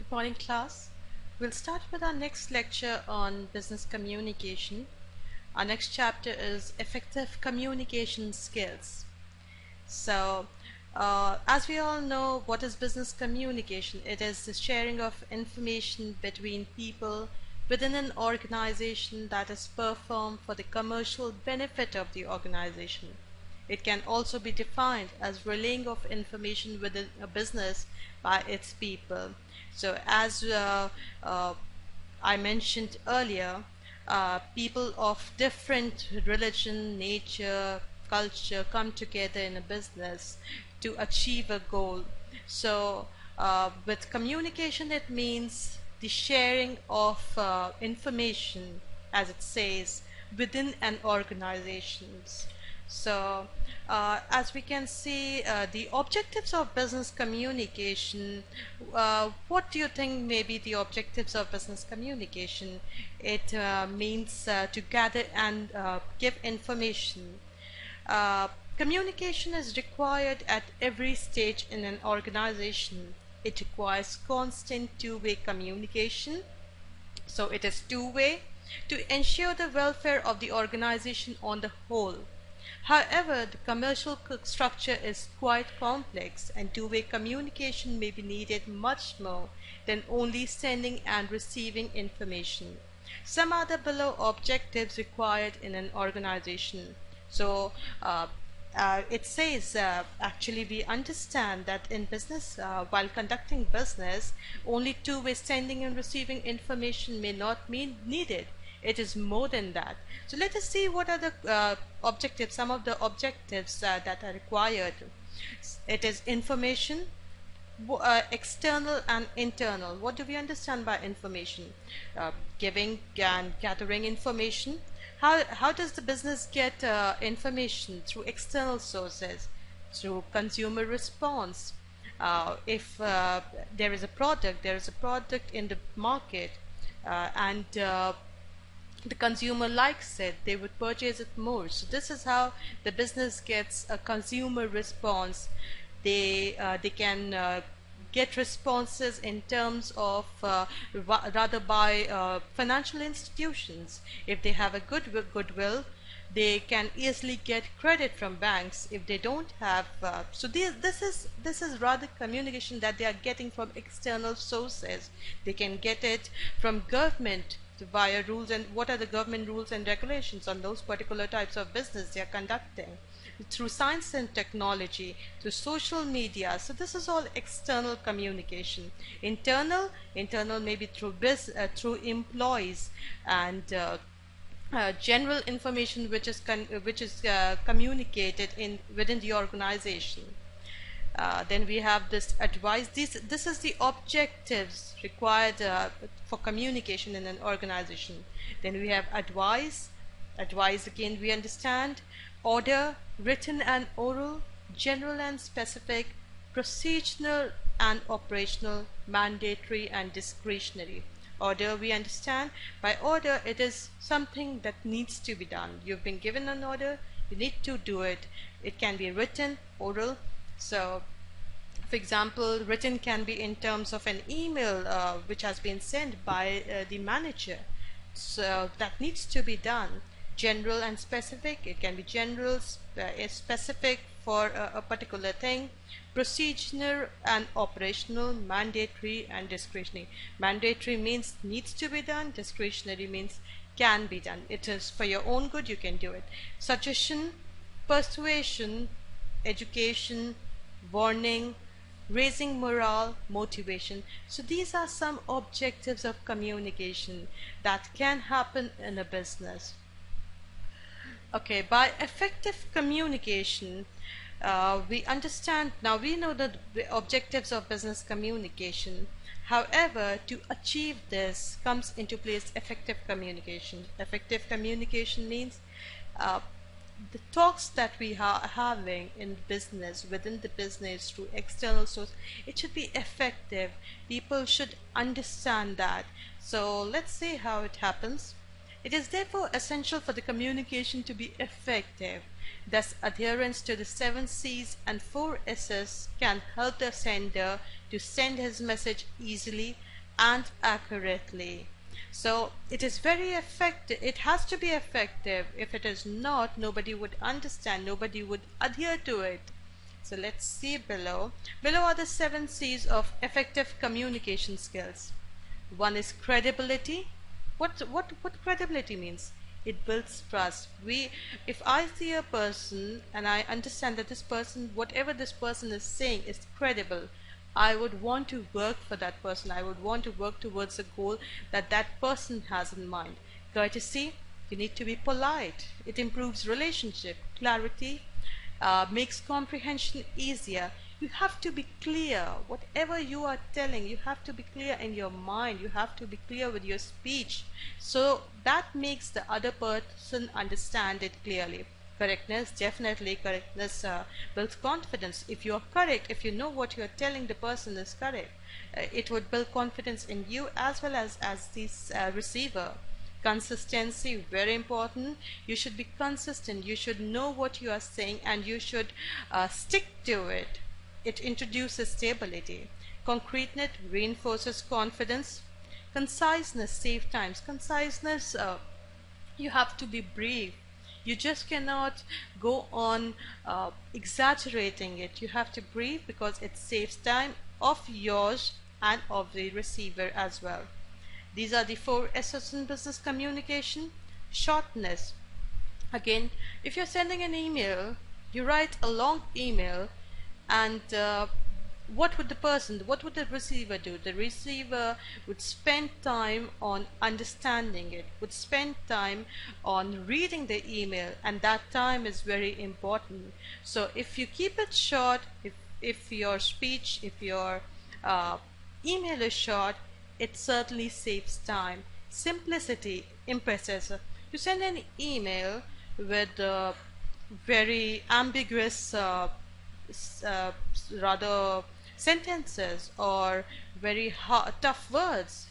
Good morning, class. We'll start with our next lecture on business communication. Our next chapter is effective communication skills. So, as we all know, what is business communication? It is the sharing of information between people within an organization that is performed for the commercial benefit of the organization. It can also be defined as relaying of information within a business by its people. So, as I mentioned earlier, people of different religion, nature, culture come together in a business to achieve a goal. So, with communication, it means the sharing of information, as it says, within an organization. So, as we can see, the objectives of business communication, what do you think may be the objectives of business communication? It means to gather and give information. Uh, Communication is required at every stage in an organization. It requires constant two-way communication. So it is two-way to ensure the welfare of the organization on the whole. However, the commercial structure is quite complex and two-way communication may be needed much more than only sending and receiving information. Some are the below objectives required in an organization. So, it says actually we understand that in business, while conducting business, only two-way sending and receiving information may not be needed. It is more than that. So let us see what are the objectives, some of the objectives that are required. It is information, external and internal. What do we understand by information? Giving and gathering information. How does the business get information? Through external sources, through consumer response. If there is a product in the market, and the consumer likes it, they would purchase it more. So this is how the business gets a consumer response. They can get responses in terms of rather by financial institutions. If they have a goodwill, they can easily get credit from banks. If they don't have, so this is rather communication that they are getting from external sources. They can get it from government via rules, and what are the government rules and regulations on those particular types of business they are conducting, through science and technology, through social media. So this is all external communication. Internal maybe through through employees and general information which is communicated within the organization. Then we have this advice. This is the objectives required for communication in an organization. Then we have advice. Advice again we understand. Order, written and oral, general and specific, procedural and operational, mandatory and discretionary. Order we understand. By order, it is something that needs to be done. You've been given an order, you need to do it. It can be written, oral. So, for example, written can be in terms of an email which has been sent by the manager. So that needs to be done. General and specific, it can be general, specific for a particular thing. Procedural and operational, mandatory and discretionary. Mandatory means needs to be done, discretionary means can be done. It is for your own good, you can do it. Suggestion, persuasion, education, warning, raising morale, motivation. So these are some objectives of communication that can happen in a business. Okay, by effective communication, we understand, now we know the objectives of business communication. However, to achieve this comes into place effective communication. Effective communication means the talks that we are having in business, within the business, through external source, it should be effective. People should understand that. So let's see how it happens. It is therefore essential for the communication to be effective. Thus, adherence to the 7 C's and 4 S's can help the sender to send his message easily and accurately. So it is very effective. It has to be effective. If it is not, nobody would understand, nobody would adhere to it. So let's see below. Below are the 7 C's of effective communication skills. One is credibility. What credibility means? It builds trust. If I see a person and I understand that this person, whatever this person is saying is credible, I would want to work for that person. I would want to work towards a goal that that person has in mind. Courtesy, you need to be polite. It improves relationship. Clarity, makes comprehension easier. You have to be clear. Whatever you are telling, you have to be clear in your mind. You have to be clear with your speech. So that makes the other person understand it clearly. Correctness, definitely correctness builds confidence. If you are correct, if you know what you are telling the person is correct, it would build confidence in you as well as the receiver. Consistency, very important. You should be consistent. You should know what you are saying and you should stick to it. It introduces stability. Concreteness reinforces confidence. Conciseness saves times. Conciseness, you have to be brief. You just cannot go on exaggerating it. You have to brief because it saves time of yours and of the receiver as well. These are the 4 S's in business communication. Shortness. Again, if you're sending an email, you write a long email, and what would the receiver do? The receiver would spend time on understanding it, would spend time on reading the email, and that time is very important. So if you keep it short, if your speech, if your email is short, it certainly saves time. Simplicity impresses. You send an email with very ambiguous uh, rather sentences or very tough words.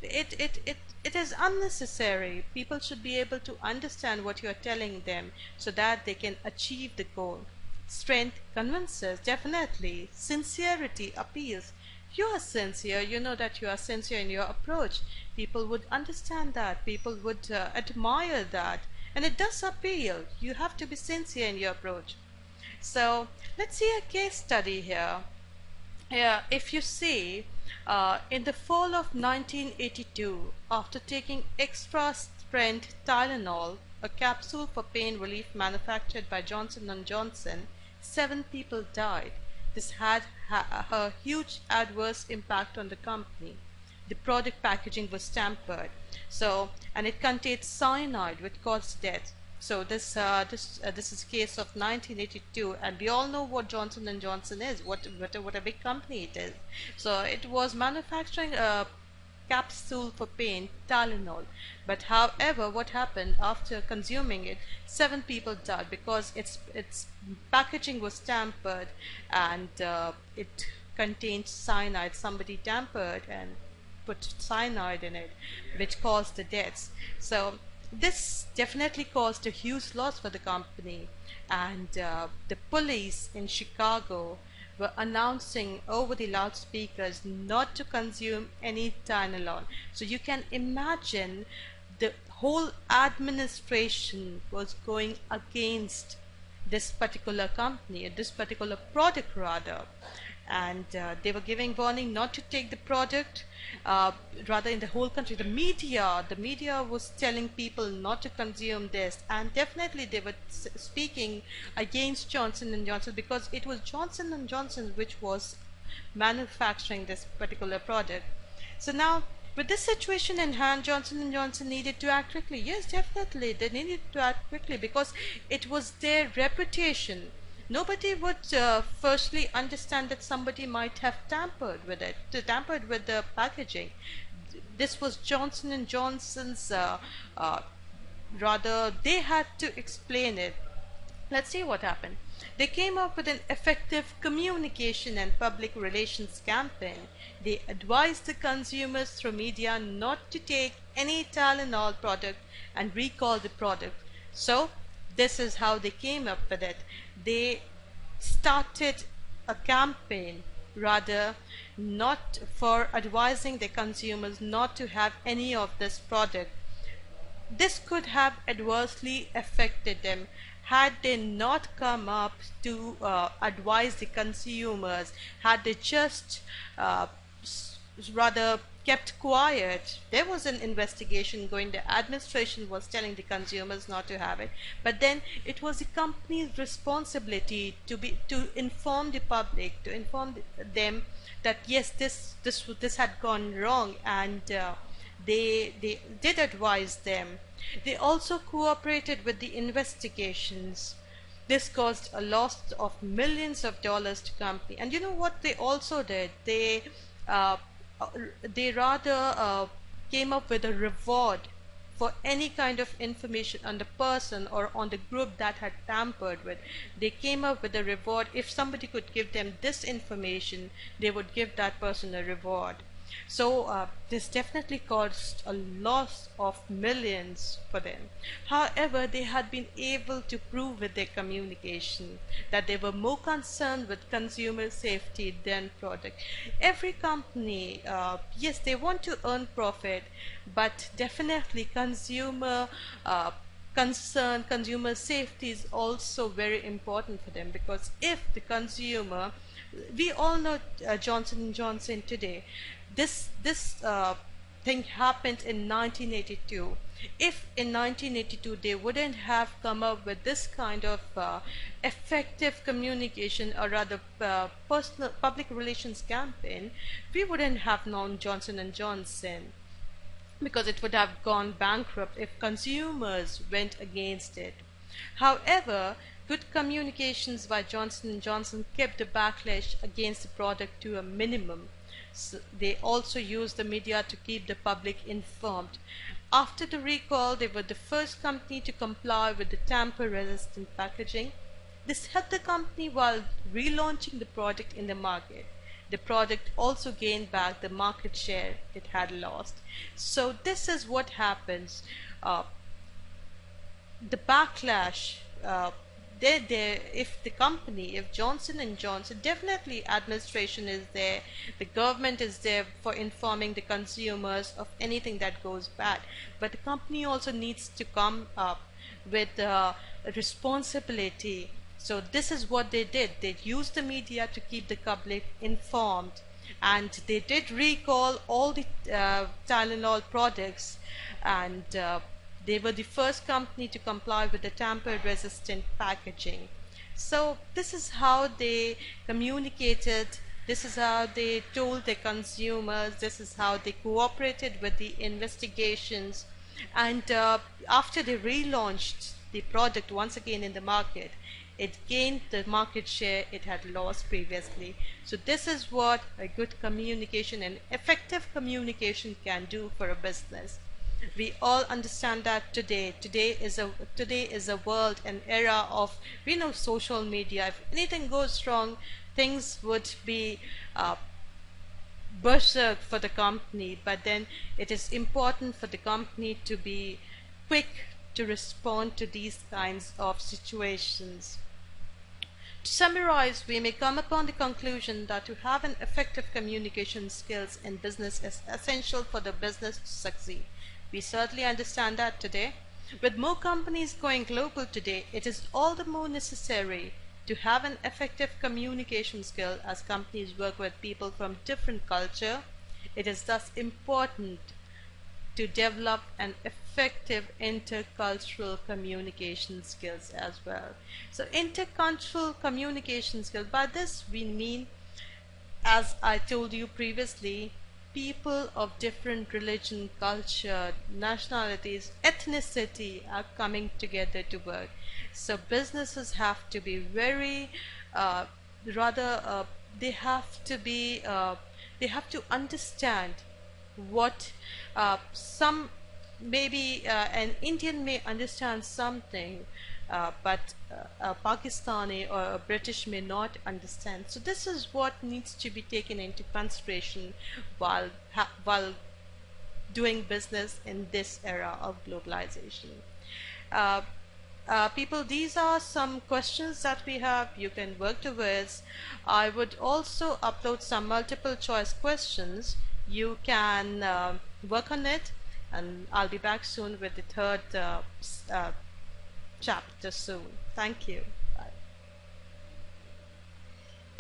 It is unnecessary. People should be able to understand what you are telling them so that they can achieve the goal. Strength convinces, definitely. Sincerity appeals. You are sincere, you know that you are sincere in your approach. People would understand that, people would admire that, and it does appeal. You have to be sincere in your approach. So let's see a case study here. Yeah, if you see, in the fall of 1982, after taking extra strength Tylenol, a capsule for pain relief manufactured by Johnson & Johnson, 7 people died. This had a huge adverse impact on the company. The product packaging was tampered, and it contained cyanide, which caused death. So this is case of 1982, and we all know what Johnson & Johnson is, what a big company it is. So it was manufacturing a capsule for pain, Tylenol. But however, what happened after consuming it? 7 people died because its packaging was tampered, and it contained cyanide. Somebody tampered and put cyanide in it, which caused the deaths. So this definitely caused a huge loss for the company, and the police in Chicago were announcing over the loudspeakers not to consume any Tylenol. So you can imagine the whole administration was going against this particular company, this particular product rather, and they were giving warning not to take the product. Rather, in the whole country, the media was telling people not to consume this, and definitely they were speaking against Johnson & Johnson because it was Johnson & Johnson which was manufacturing this particular product. So now, with this situation in hand, Johnson & Johnson needed to act quickly. Yes, definitely, they needed to act quickly because it was their reputation. Nobody would firstly understand that somebody might have tampered with it, tampered with the packaging. This was Johnson & Johnson's, rather, they had to explain it. Let's see what happened. They came up with an effective communication and public relations campaign. They advised the consumers through media not to take any Tylenol product and recall the product. So, this is how they came up with it. They started a campaign rather not for advising the consumers not to have any of this product. This could have adversely affected them had they not come up to advise the consumers, had they just uh, rather kept quiet. There was an investigation going, the administration was telling the consumers not to have it, but then it was the company's responsibility to inform the public, to inform them that yes, this had gone wrong, and they did advise them. They also cooperated with the investigations. This caused a loss of millions of dollars to company. And you know what they also did? Uh, they rather came up with a reward for any kind of information on the person or on the group that had tampered with. They came up with a reward. If somebody could give them this information, they would give that person a reward. So this definitely caused a loss of millions for them. However, they had been able to prove with their communication that they were more concerned with consumer safety than product. Every company, yes, they want to earn profit, but definitely consumer safety is also very important for them, because if the consumer, we all know Johnson & Johnson today, this thing happened in 1982. If in 1982 they wouldn't have come up with this kind of effective communication, or rather personal public relations campaign, we wouldn't have known Johnson & Johnson, because it would have gone bankrupt if consumers went against it. However, good communications by Johnson & Johnson kept the backlash against the product to a minimum. So they also used the media to keep the public informed. After the recall, they were the first company to comply with the tamper-resistant packaging. This helped the company while relaunching the product in the market. The product also gained back the market share it had lost. So this is what happens. The backlash, if the company, if Johnson and Johnson, definitely administration is there, the government is there for informing the consumers of anything that goes bad, but the company also needs to come up with responsibility. So this is what they did. They used the media to keep the public informed, and they did recall all the Tylenol products, and they were the first company to comply with the tamper-resistant packaging. So this is how they communicated, this is how they told their consumers, this is how they cooperated with the investigations. And after they relaunched the product once again in the market, it gained the market share it had lost previously. So this is what a good communication and effective communication can do for a business. We all understand that today is a world, an era of, we know, social media. If anything goes wrong, things would be berserk for the company, but then it is important for the company to be quick to respond to these kinds of situations. To summarize, we may come upon the conclusion that to have an effective communication skills in business is essential for the business to succeed. We certainly understand that today. With more companies going global today, it is all the more necessary to have an effective communication skill as companies work with people from different culture. It is thus important to develop an effective intercultural communication skills as well. So intercultural communication skills, by this we mean, as I told you previously, people of different religion, culture, nationalities, ethnicity are coming together to work. So businesses have to be very, rather, they have to understand what some, maybe an Indian may understand something, but a Pakistani or a British may not understand. So this is what needs to be taken into consideration while doing business in this era of globalization. Uh, People, these are some questions that we have. You can work towards. I would also upload some multiple choice questions. You can work on it, and I'll be back soon with the third chapter soon. Thank you.